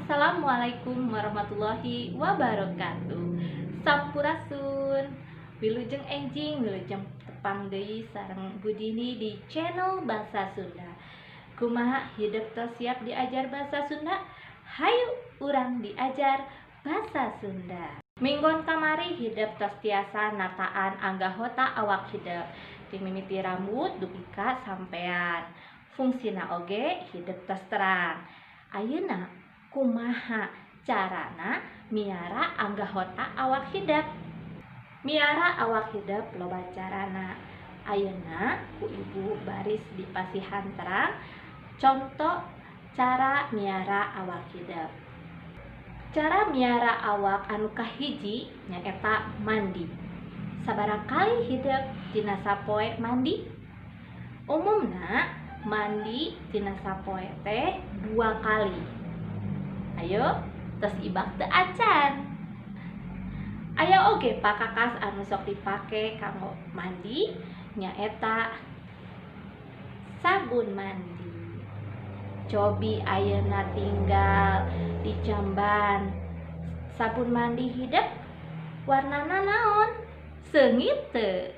Assalamualaikum warahmatullahi wabarakatuh. Sampurasun. Wilujeng enjing, wilujeng tepang deui sareng Budini di channel Bahasa Sunda. Kumaha hidup tos siap diajar bahasa Sunda? Hayu urang diajar bahasa Sunda. Minggon kamari hidup tos tiasa nataan anggahota awak hidup. Dimimiti rambut dupika sampean. Fungsina oge hidup tos terang. Ayeuna kumaha carana miara anggahota awak hidup? Miara awak hidup loba carana. Ayeuna ku ibu baris di pasihan terang contoh cara miara awak hidup. Cara miara awak anu kahiji nyaeta mandi. Sabarangkali hidup dina sapoe mandi? Umumna mandi dina sapoe teh 2 kali. Ayo tos ibak teu acan. Aya oge pakakas anu sok dipake kanggo mandi nyaeta sabun mandi. Cobi ayeuna tinggal di Jamban. Sabun mandi hidup warnana naon? Seungit teu?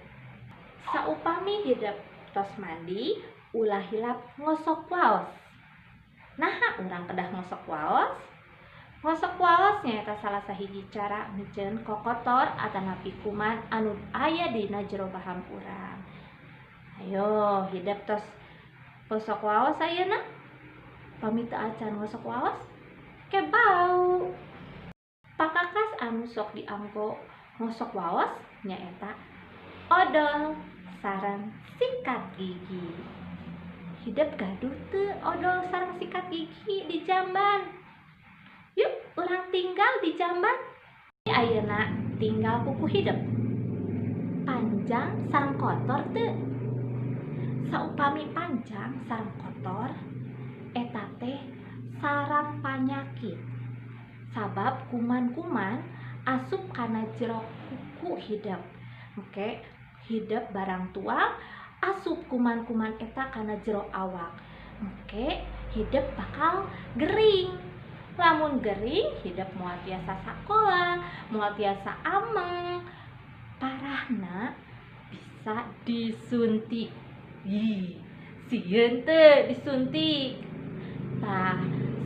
Saupami hidup tos mandi ulah hilap ngosok waos. Naha urang kedah ngosok waos? Ngosok waos nyaeta salah sahiji cara meuceun kokotor atanapi kuman anu aya dina jero bahang urang. Ayo hidup tos ngosok waos ayeuna. Pami teu acan ngosok waos ke bau. Pakakas anu sok dianggo ngosok waos nyaeta odol sareng sikat gigi. Hidup gaduh teu odol sareng sikat gigi di Jamban? Yuk urang tinggal di Jamban. Ayeuna tinggal kuku hidup. Panjang sareng kotor teu? Saupami panjang sareng kotor eta teh sarang panyakit. Sabab kuman-kuman asup kana jero kuku hidup. Oke, hidup barang tua asup kuman-kuman eta kana jero awak. Oke, hidup bakal gering. Lamun gering, hidup moal tiasa sakola, moal tiasa ameng. Parahna bisa disuntik. Sieun teu disuntik. Tah,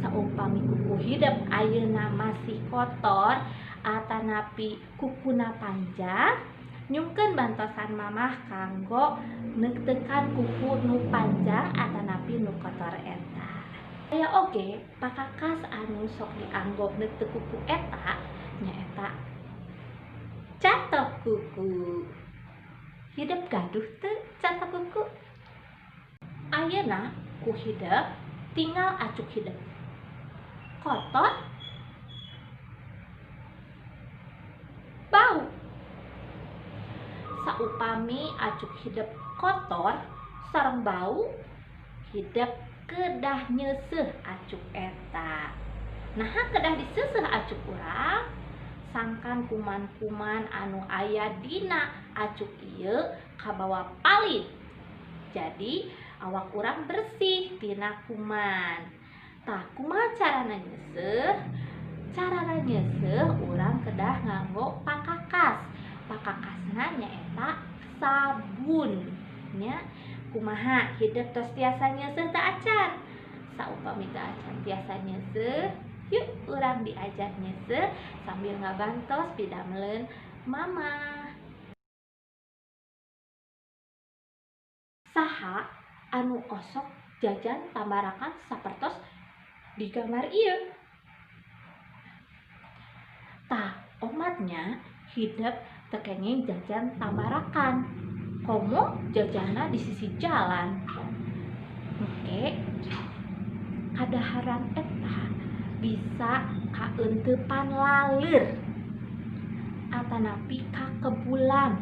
saupami kuku hidup ayeuna masih kotor atanapi kukuna panjang, nyungkeun bantosan mamah kanggo neutekan kuku nu panjang atanapi nu kotor eta. Aya oge pakakas anu sok dianggo neuteuk kuku eta nyaeta catok kuku. Hidup gaduh teu catok kuku? Ayeuna ku hidup tinggal acuk hidup. Kotor? Bau. Saupami acuk hidup kotor sareng bau, hidup kedah nyeuseuh acuk eta. Naha kedah diseuseuh acuk urang? Sangkan kuman-kuman anu aya dina acuk ieu kabawa palit. Jadi awak urang bersih tina kuman. Tah kumaha carana nyeuseuh? Carana nyeuseuh urang kedah nganggo pakakas. Pakakasna nyaeta sabun nya. Kumaha hidup tos tiasa nyeuseuh teu acan? Saupami teu acan tiasa nyeuseuh, yuk urang diajar nyeuseuh sambil ngabantos pidameleun mama. Saha anu osok jajan tambarakan sapertos di gambar ieu? Tah, omatnya hidup teu kenging jajan tambarakan. Komo jajana di sisi jalan. Oke, kadaharan eta bisa kaeuntepan laleur atanapi kakebulan.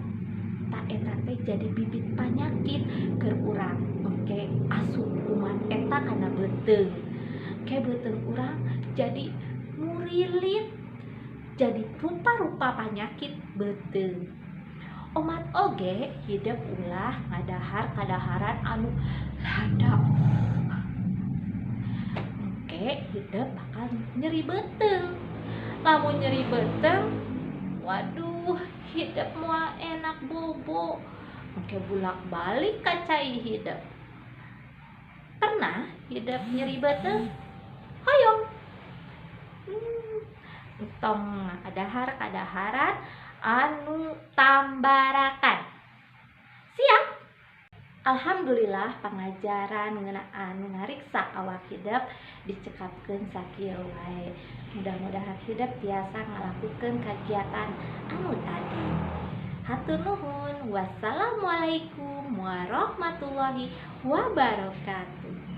Tak eta teh jadi bibit panyakit keur urang. Oke, asup kuman eta kana beuteung. Ke beuteung urang jadi murilit. Jadi rupa-rupa panyakit beuteung. Omat oge hidup ulah ngadahar kadaharan anu lada. Oke, hidup bakal nyeri beteng. Lamun nyeri beteng, waduh, hidup moal enak bobo. Engke bulak-balik kacai hidup. Pernah hidup nyeri beteng? Hoyong. Tong kadaharan anu tambarakan. Siap. Alhamdulillah pengajaran ngeunaan ngariksa awak hidup dicekapkeun sakieu wae. Mudah-mudahan hidup tiasa ngalakukeun kagiatan anu tadi. Hatur nuhun. Wassalamualaikum warahmatullahi wabarakatuh.